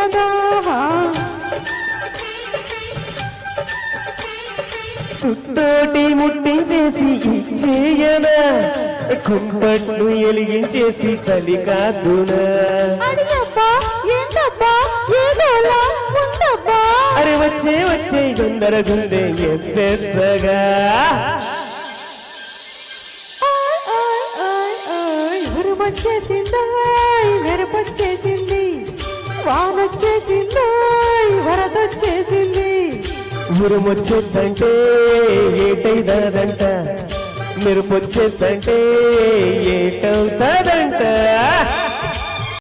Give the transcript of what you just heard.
కదా సుత్తోటి ముట్టించేసి ఇచ్చేయనా కుంపట్లు ఎలిగించేసి చలి కాదునా అడిగబ్బా ఏంటబ్బా ఏదోలా ఉందబ్బా అరే వచ్చే వచ్చే గుందర గుండె ఎస్సెచ్చగా వచ్చేసిందా మెరుపొచ్చేసింది వానొచ్చేసిందా వరదొచ్చేసింది ఉరుమొచ్చేద్దంటే ఏటైదాదంట మెరుపొచ్చేద్దంటే ఏటవుతాదంట